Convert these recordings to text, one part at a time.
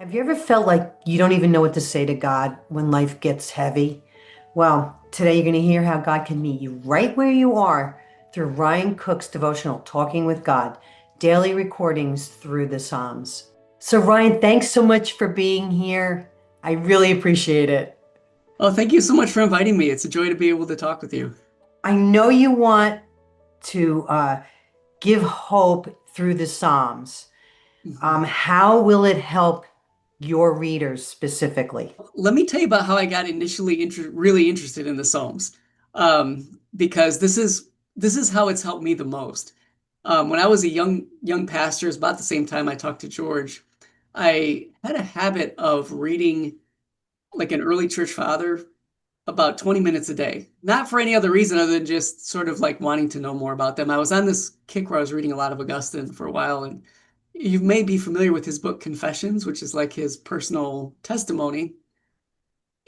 Have you ever felt like you don't even know what to say to God when life gets heavy? Well, today you're going to hear how God can meet you right where you are through Ryan Cook's devotional, Talking with God, daily recordings through the Psalms. So, Ryan, thanks so much for being here. I really appreciate it. Oh, thank you so much for inviting me. It's a joy to be able to talk with you. I know you want to give hope through the Psalms. Mhm. How will it help your readers specifically? Let me tell you about how I got initially really interested in the Psalms, because this is how it's helped me the most. When I was a young pastor, it's about the same time I talked to George. I had a habit of reading like an early church father about 20 minutes a day, not for any other reason other than just sort of like wanting to know more about them. I was on this kick where I was reading a lot of Augustine for a while, and you may be familiar with his book Confessions, which is like his personal testimony.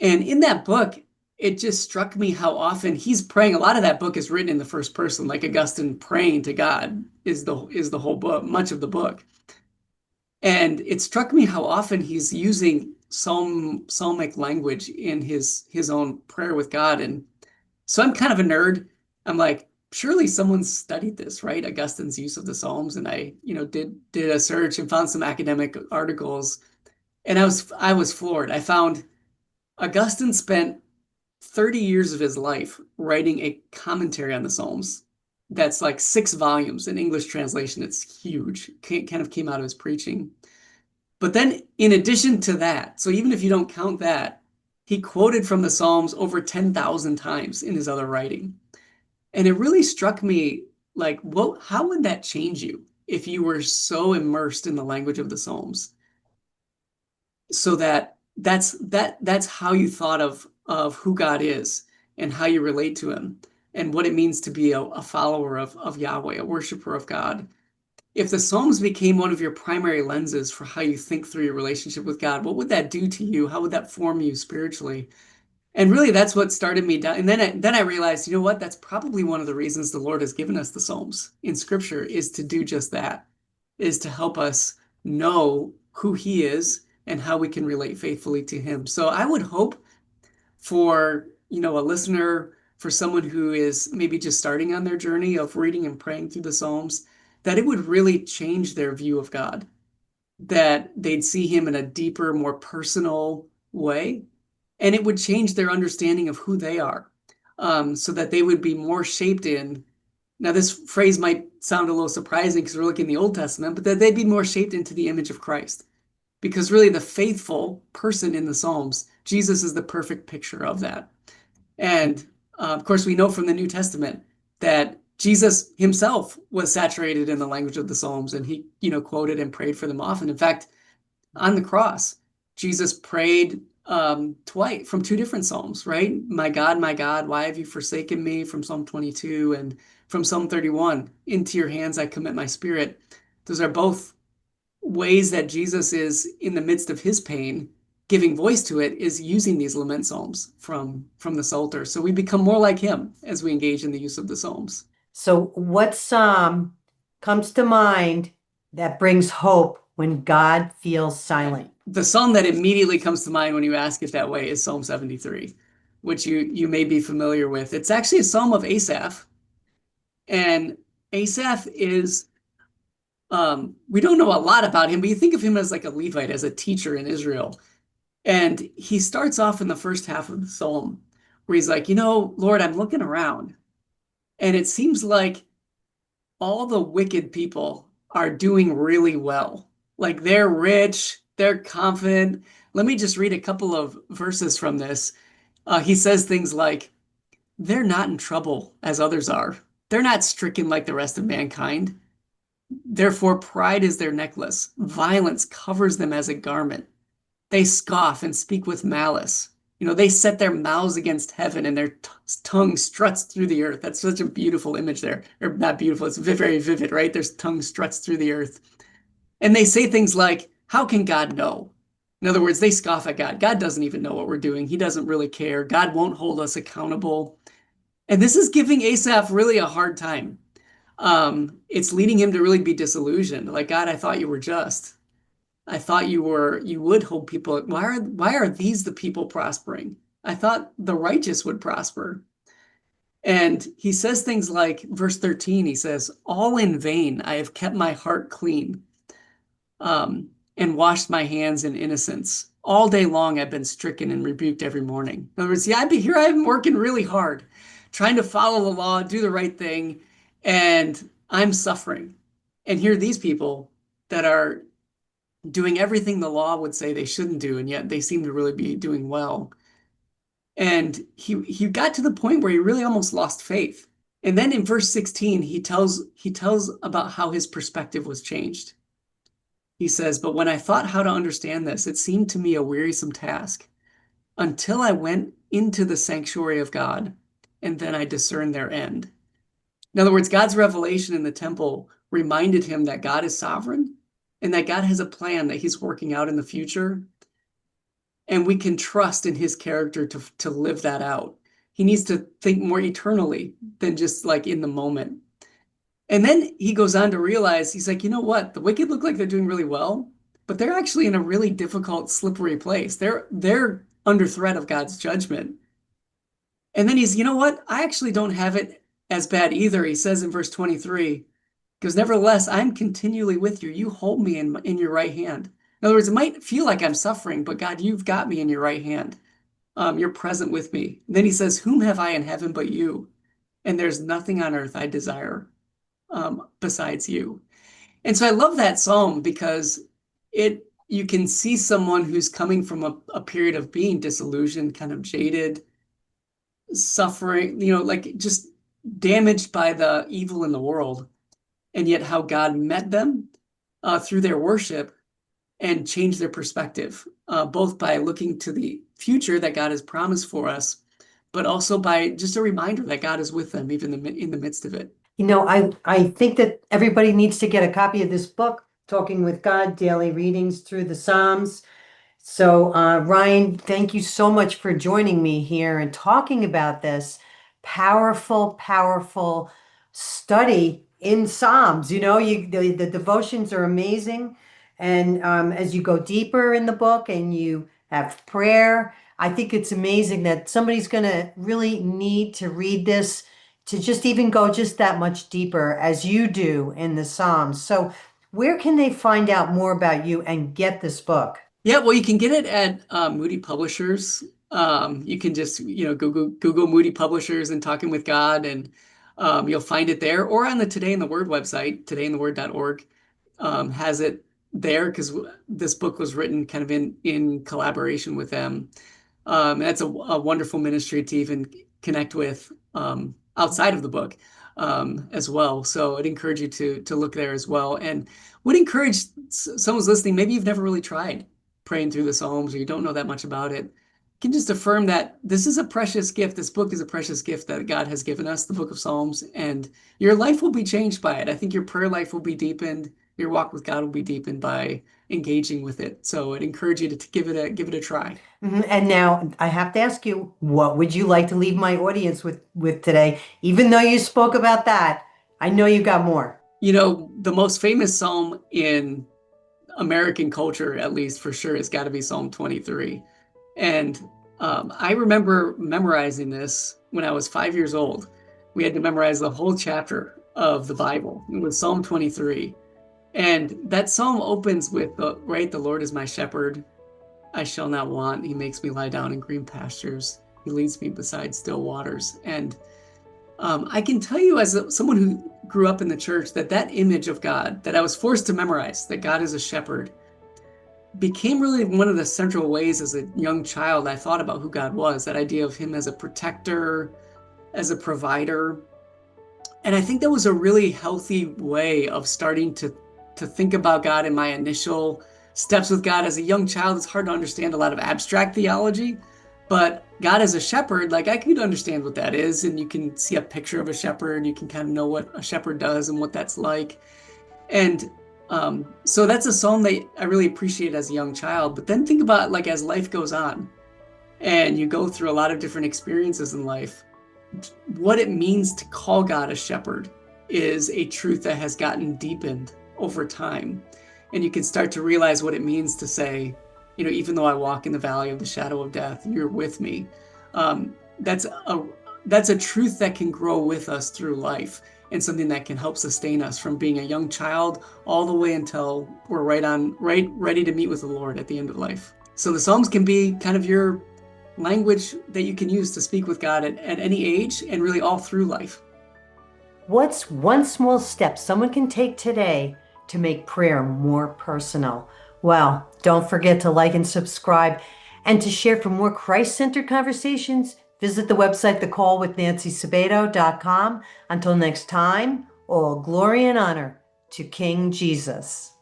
And in that book, it just struck me how often he's praying. A lot of that book is written in the first person, like Augustine praying to God is the whole book, much of the book. And it struck me how often he's using psalmic language in his own prayer with God. And so I'm kind of a nerd. I'm like, surely someone studied this, right? Augustine's use of the Psalms. And I, did a search and found some academic articles. And I was floored. I found Augustine spent 30 years of his life writing a commentary on the Psalms. That's like 6 volumes in English translation. It's huge. Kind of came out of his preaching. But then, in addition to that, so even if you don't count that, he quoted from the Psalms over 10,000 times in his other writing. And it really struck me like, how would that change you if you were so immersed in the language of the Psalms? So that's how you thought of who God is and how you relate to him and what it means to be a follower of Yahweh, a worshiper of God. If the Psalms became one of your primary lenses for how you think through your relationship with God, what would that do to you? How would that form you spiritually? And really, that's what started me down. And then I realized, you know what? That's probably one of the reasons the Lord has given us the Psalms in Scripture is to do just that, is to help us know who He is and how we can relate faithfully to Him. So I would hope for, a listener, for someone who is maybe just starting on their journey of reading and praying through the Psalms, that it would really change their view of God, that they'd see Him in a deeper, more personal way, and it would change their understanding of who they are, so that they would be more shaped in. Now, this phrase might sound a little surprising because we're looking in the Old Testament, but that they'd be more shaped into the image of Christ. Because really, the faithful person in the Psalms, Jesus is the perfect picture of that. And of course, we know from the New Testament that Jesus himself was saturated in the language of the Psalms, and he, quoted and prayed for them often. In fact, on the cross, Jesus prayed twice from 2 different Psalms, right? my God, why have you forsaken me from Psalm 22 and from Psalm 31? Into your hands I commit my spirit. Those are both ways that Jesus is in the midst of his pain, giving voice to it, is using these lament psalms from the Psalter. So we become more like him as we engage in the use of the psalms. So, what psalm comes to mind that brings hope when God feels silent? The psalm that immediately comes to mind when you ask it that way is Psalm 73, which you may be familiar with. It's actually a psalm of Asaph, and Asaph is we don't know a lot about him, but you think of him as like a Levite, as a teacher in Israel. And he starts off in the first half of the psalm where he's like, Lord, I'm looking around and it seems like all the wicked people are doing really well. Like they're rich, they're confident. Let me just read a couple of verses from this. He says things like, they're not in trouble as others are. They're not stricken like the rest of mankind. Therefore, pride is their necklace. Violence covers them as a garment. They scoff and speak with malice. They set their mouths against heaven and their tongue struts through the earth. That's such a beautiful image there. Or not beautiful, it's very vivid, right? Their tongue struts through the earth. And they say things like, how can God know? In other words, they scoff at God. God doesn't even know what we're doing. He doesn't really care. God won't hold us accountable. And this is giving Asaph really a hard time. It's leading him to really be disillusioned. Like, God, I thought you were just. I thought you would hold people. Why are these the people prospering? I thought the righteous would prosper. And he says things like verse 13, he says, all in vain, I have kept my heart clean, and washed my hands in innocence. All day long, I've been stricken and rebuked every morning. In other words, yeah, I've been working really hard, trying to follow the law, do the right thing, and I'm suffering. And here are these people that are doing everything the law would say they shouldn't do, and yet they seem to really be doing well. And he got to the point where he really almost lost faith. And then in verse 16, he tells about how his perspective was changed. He says, but when I thought how to understand this, it seemed to me a wearisome task until I went into the sanctuary of God, and then I discerned their end. In other words, God's revelation in the temple reminded him that God is sovereign and that God has a plan that he's working out in the future. And we can trust in his character to live that out. He needs to think more eternally than just like in the moment. And then he goes on to realize, he's like, you know what? The wicked look like they're doing really well, but they're actually in a really difficult, slippery place. They're under threat of God's judgment. And then you know what? I actually don't have it as bad either. He says in verse 23, because nevertheless, I'm continually with you. You hold me in your right hand. In other words, it might feel like I'm suffering, but God, you've got me in your right hand. You're present with me. And then he says, whom have I in heaven but you? And there's nothing on earth I desire besides you. And so I love that psalm because you can see someone who's coming from a period of being disillusioned, kind of jaded, suffering, like just damaged by the evil in the world, and yet how God met them through their worship and changed their perspective, both by looking to the future that God has promised for us, but also by just a reminder that God is with them even in the midst of it. I think that everybody needs to get a copy of this book, Talking with God, Daily Readings Through the Psalms. So, Ryan, thank you so much for joining me here and talking about this powerful, powerful study in Psalms. The devotions are amazing. And as you go deeper in the book and you have prayer, I think it's amazing that somebody's going to really need to read this to just even go just that much deeper as you do in the Psalms. So, where can they find out more about you and get this book? Yeah, well, you can get it at Moody Publishers. You can just, Google Moody Publishers and Talking with God, and you'll find it there, or on the Today in the Word website, todayintheword.org, has it there because this book was written kind of in collaboration with them. That's a wonderful ministry to even connect with outside of the book as well. So I'd encourage you to look there as well, and would encourage someone's listening. Maybe you've never really tried praying through the Psalms, or you don't know that much about it. Can just affirm that this is a precious gift. This book is a precious gift that God has given us, the book of Psalms, and your life will be changed by it. I think your prayer life will be deepened. Your walk with God will be deepened by engaging with it. So I'd encourage you to give it a try. And now I have to ask you, what would you like to leave my audience with today? Even though you spoke about that, I know you got more. The most famous psalm in American culture, at least for sure, has got to be Psalm 23. And I remember memorizing this when I was 5 years old. We had to memorize the whole chapter of the Bible. It was Psalm 23. And that psalm opens with, the Lord is my shepherd. I shall not want. He makes me lie down in green pastures. He leads me beside still waters. And I can tell you, as someone who grew up in the church, that image of God that I was forced to memorize, that God is a shepherd, became really one of the central ways as a young child I thought about who God was, that idea of him as a protector, as a provider. And I think that was a really healthy way of starting to think about God in my initial steps with God. As a young child, it's hard to understand a lot of abstract theology, but God as a shepherd, like I could understand what that is, and you can see a picture of a shepherd, and you can kind of know what a shepherd does and what that's like. And so that's a psalm that I really appreciate as a young child. But then think about like as life goes on, and you go through a lot of different experiences in life, what it means to call God a shepherd is a truth that has gotten deepened over time. And you can start to realize what it means to say, even though I walk in the valley of the shadow of death, you're with me. That's a truth that can grow with us through life, and something that can help sustain us from being a young child all the way until we're right ready to meet with the Lord at the end of life. So the Psalms can be kind of your language that you can use to speak with God at any age and really all through life. What's one small step someone can take today to make prayer more personal? Well, don't forget to like and subscribe, and to share for more Christ-centered conversations, visit the website thecallwithNancySabato.com. Until next time, all glory and honor to King Jesus.